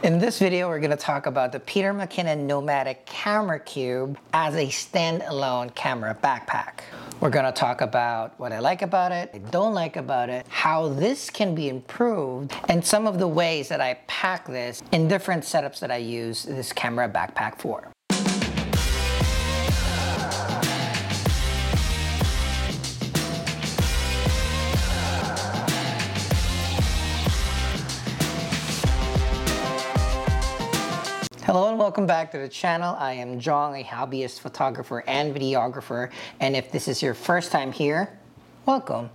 In this video, we're going to talk about the Peter McKinnon Nomatic Camera Cube as a standalone camera backpack. We're going to talk about what I like about it, I don't like about it, how this can be improved, and some of the ways that I pack this in different setups that I use this camera backpack for. Hello and welcome back to the channel. I am John, a hobbyist photographer and videographer, and if this is your first time here, welcome.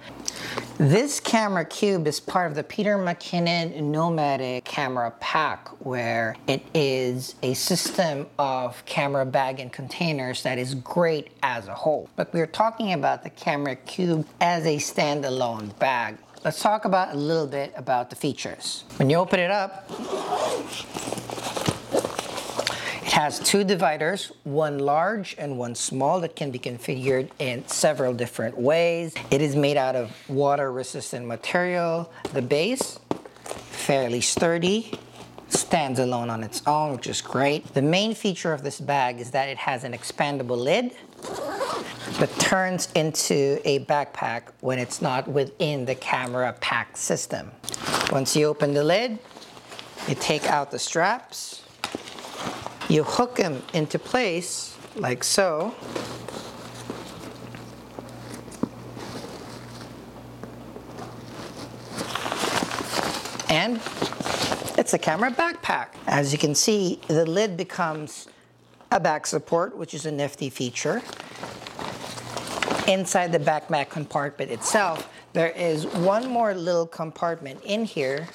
This camera cube is part of the Peter McKinnon Nomatic Camera Pack, where it is a system of camera bag and containers that is great as a whole. But we're talking about the camera cube as a standalone bag. Let's talk about a little bit about the features. When you open it up, it has two dividers, one large and one small, that can be configured in several different ways. It is made out of water-resistant material. The base, fairly sturdy, stands alone on its own, which is great. The main feature of this bag is that it has an expandable lid that turns into a backpack when it's not within the camera pack system. Once you open the lid, you take out the straps. You hook them into place like so. And it's a camera backpack. As you can see, the lid becomes a back support, which is a nifty feature. Inside the backpack compartment itself, there is one more little compartment in here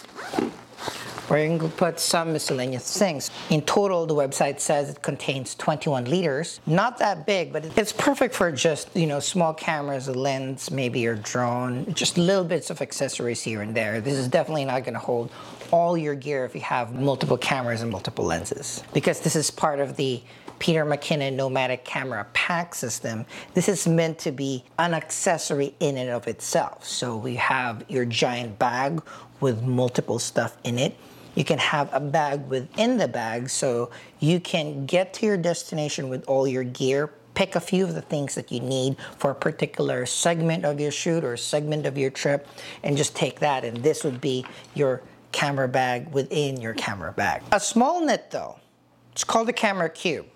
where you can put some miscellaneous things. In total, the website says it contains 21 liters. Not that big, but it's perfect for just, small cameras, a lens, maybe your drone, just little bits of accessories here and there. This is definitely not gonna hold all your gear if you have multiple cameras and multiple lenses. Because this is part of the Peter McKinnon Nomatic Camera Pack system, this is meant to be an accessory in and of itself. So we have your giant bag with multiple stuff in it. You can have a bag within the bag, so you can get to your destination with all your gear, pick a few of the things that you need for a particular segment of your shoot or segment of your trip, and just take that, and this would be your camera bag within your camera bag. A small nit though, it's called a camera cube.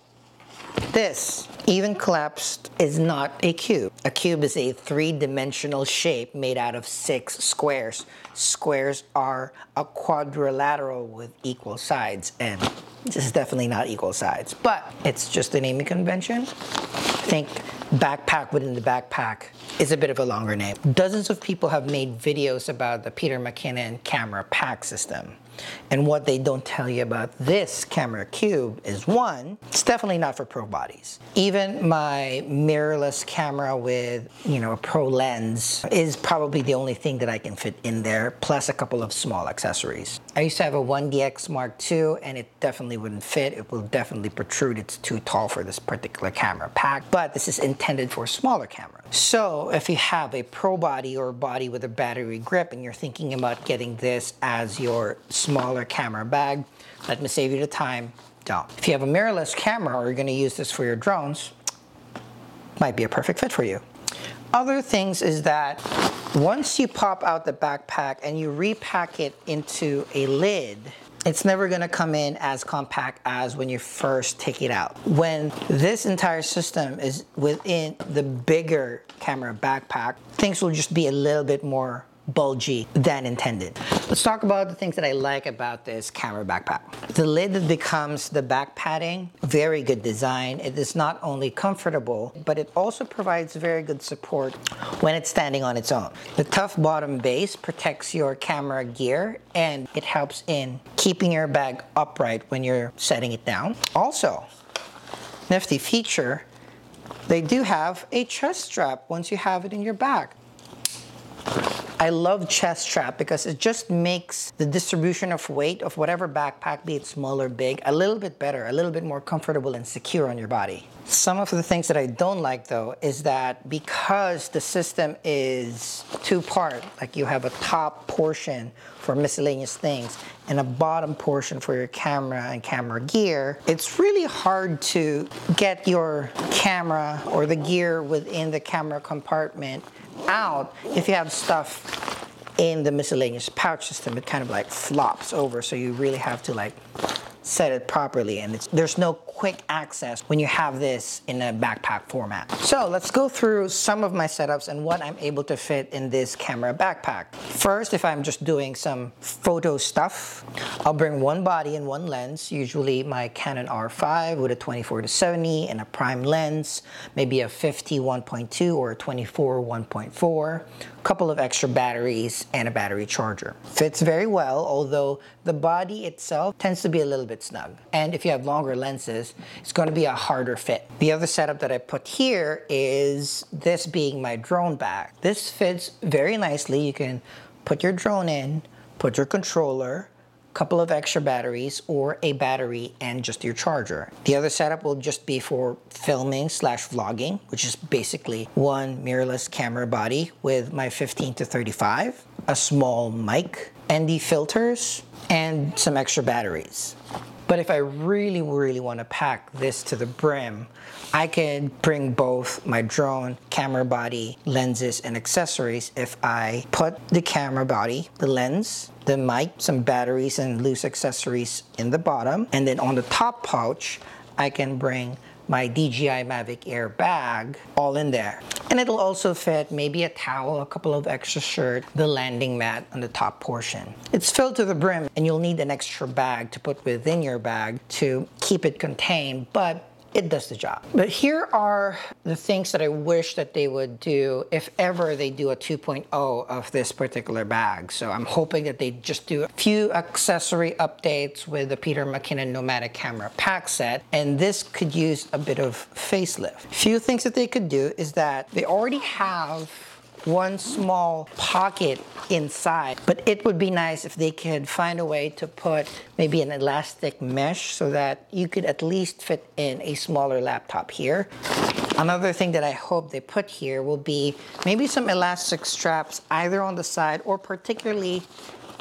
This, even collapsed, is not a cube. A cube is a three-dimensional shape made out of 6 squares. Squares are a quadrilateral with equal sides, and this is definitely not equal sides, but it's just a naming convention. I think backpack within the backpack is a bit of a longer name. Dozens of people have made videos about the Peter McKinnon Camera Pack system. And what they don't tell you about this camera cube is, one, it's definitely not for pro bodies. Even my mirrorless camera with, a pro lens is probably the only thing that I can fit in there, plus a couple of small accessories. I used to have a 1DX Mark II, and it definitely wouldn't fit. It will definitely protrude. It's too tall for this particular camera pack, but this is intended for smaller cameras. So if you have a pro body or a body with a battery grip and you're thinking about getting this as your smaller camera bag, let me save you the time, don't. If you have a mirrorless camera or you're going to use this for your drones, might be a perfect fit for you. Other things is that once you pop out the backpack and you repack it into a lid, it's never going to come in as compact as when you first take it out. When this entire system is within the bigger camera backpack, things will just be a little bit more bulgy than intended. Let's talk about the things that I like about this camera backpack. The lid that becomes the back padding, very good design. It is not only comfortable, but it also provides very good support when it's standing on its own. The tough bottom base protects your camera gear, and it helps in keeping your bag upright when you're setting it down. Also, nifty feature, they do have a chest strap once you have it in your bag. I love chest strap because it just makes the distribution of weight of whatever backpack, be it small or big, a little bit better, a little bit more comfortable and secure on your body. Some of the things that I don't like though is that because the system is two-part, like you have a top portion for miscellaneous things and a bottom portion for your camera and camera gear, it's really hard to get your camera or the gear within the camera compartment out if you have stuff in the miscellaneous pouch system. It kind of like flops over, so you really have to like set it properly, and there's no quick access when you have this in a backpack format. So let's go through some of my setups and what I'm able to fit in this camera backpack. First, if I'm just doing some photo stuff, I'll bring one body and one lens, usually my Canon R5 with a 24-70 and a prime lens, maybe a 50 1.2 or a 24 1.4, a couple of extra batteries and a battery charger. Fits very well, although the body itself tends to be a little bit snug. And if you have longer lenses, it's going to be a harder fit. The other setup that I put here is this being my drone bag. This fits very nicely. You can put your drone in, put your controller, a couple of extra batteries, or a battery and just your charger. The other setup will just be for filming / vlogging, which is basically one mirrorless camera body with my 15-35, a small mic, ND filters, and some extra batteries. But if I really want to pack this to the brim, I can bring both my drone, camera body, lenses, and accessories if I put the camera body, the lens, the mic, some batteries and loose accessories in the bottom. And then on the top pouch, I can bring my DJI Mavic Air bag all in there. And it'll also fit maybe a towel, a couple of extra shirts, the landing mat on the top portion. It's filled to the brim and you'll need an extra bag to put within your bag to keep it contained, but it does the job. But here are the things that I wish that they would do if ever they do a 2.0 of this particular bag. So I'm hoping that they just do a few accessory updates with the Peter McKinnon Nomatic Camera Pack set, and this could use a bit of facelift. A few things that they could do is that they already have one small pocket inside, but it would be nice if they could find a way to put maybe an elastic mesh so that you could at least fit in a smaller laptop here. Another thing that I hope they put here will be maybe some elastic straps either on the side or particularly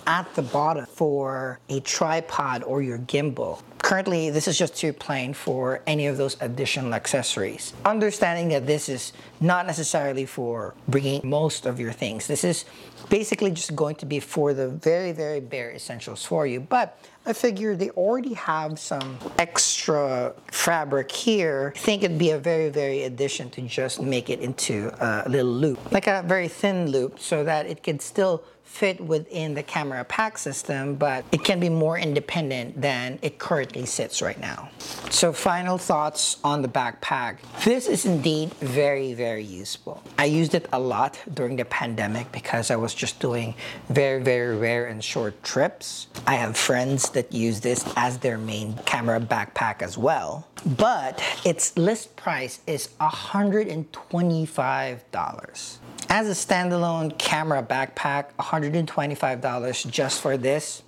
at the bottom for a tripod or your gimbal. Currently, this is just too plain for any of those additional accessories. Understanding that this is not necessarily for bringing most of your things. This is basically just going to be for the very bare essentials for you. But I figure they already have some extra fabric here. I think it'd be a very addition to just make it into a little loop, like a very thin loop, so that it could still fit within the camera pack system, but it can be more independent than it currently sits right now. So final thoughts on the backpack. This is indeed very useful. I used it a lot during the pandemic because I was just doing very rare and short trips. I have friends that use this as their main camera backpack as well, but its list price is $125. As a standalone camera backpack, $125 just for this,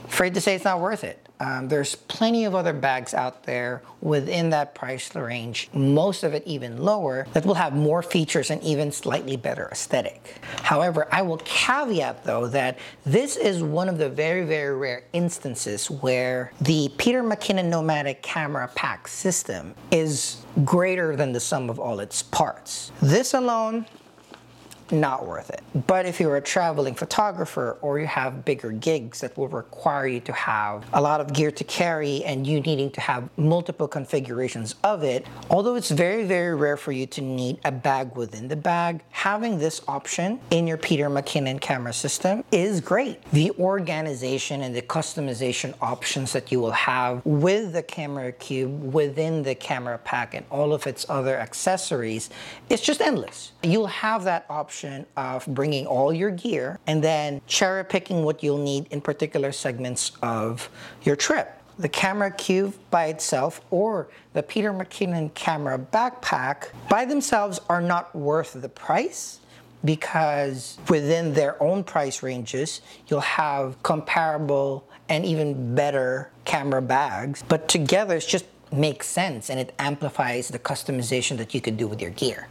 afraid to say it's not worth it. There's plenty of other bags out there within that price range, most of it even lower, that will have more features and even slightly better aesthetic. However, I will caveat though that this is one of the very rare instances where the Peter McKinnon Nomatic Camera Pack system is greater than the sum of all its parts. This alone, not worth it. But if you're a traveling photographer or you have bigger gigs that will require you to have a lot of gear to carry and you needing to have multiple configurations of it, although it's very rare for you to need a bag within the bag, having this option in your Peter McKinnon camera system is great. The organization and the customization options that you will have with the camera cube within the camera pack and all of its other accessories, it's just endless. You'll have that option of bringing all your gear and then cherry picking what you'll need in particular segments of your trip. The camera cube by itself or the Peter McKinnon camera backpack by themselves are not worth the price. because within their own price ranges, you'll have comparable and even better camera bags, but together it just makes sense and it amplifies the customization that you could do with your gear.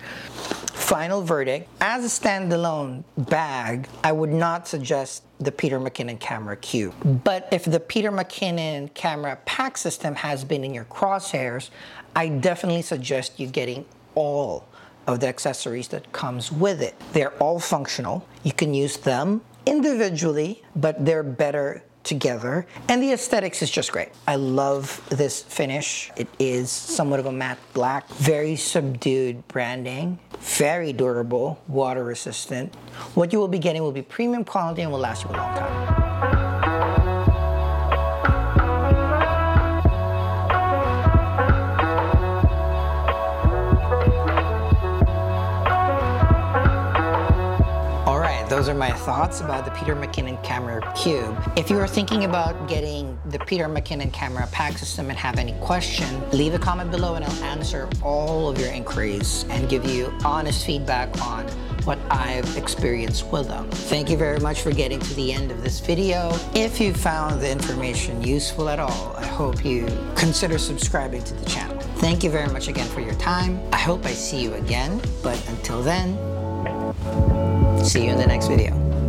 Final verdict, as a standalone bag, I would not suggest the Peter McKinnon Camera Cube. But if the Peter McKinnon Camera Pack system has been in your crosshairs, I definitely suggest you getting all of the accessories that comes with it. They're all functional. You can use them individually, but they're better together, and the aesthetics is just great. I love this finish. It is somewhat of a matte black, very subdued branding, very durable, water resistant. What you will be getting will be premium quality and will last you a long time. Those are my thoughts about the Peter McKinnon Camera Cube. If you are thinking about getting the Peter McKinnon Camera Pack system and have any question, leave a comment below and I'll answer all of your inquiries and give you honest feedback on what I've experienced with them. Thank you very much for getting to the end of this video. If you found the information useful at all, I hope you consider subscribing to the channel. Thank you very much again for your time. I hope I see you again, but until then, see you in the next video.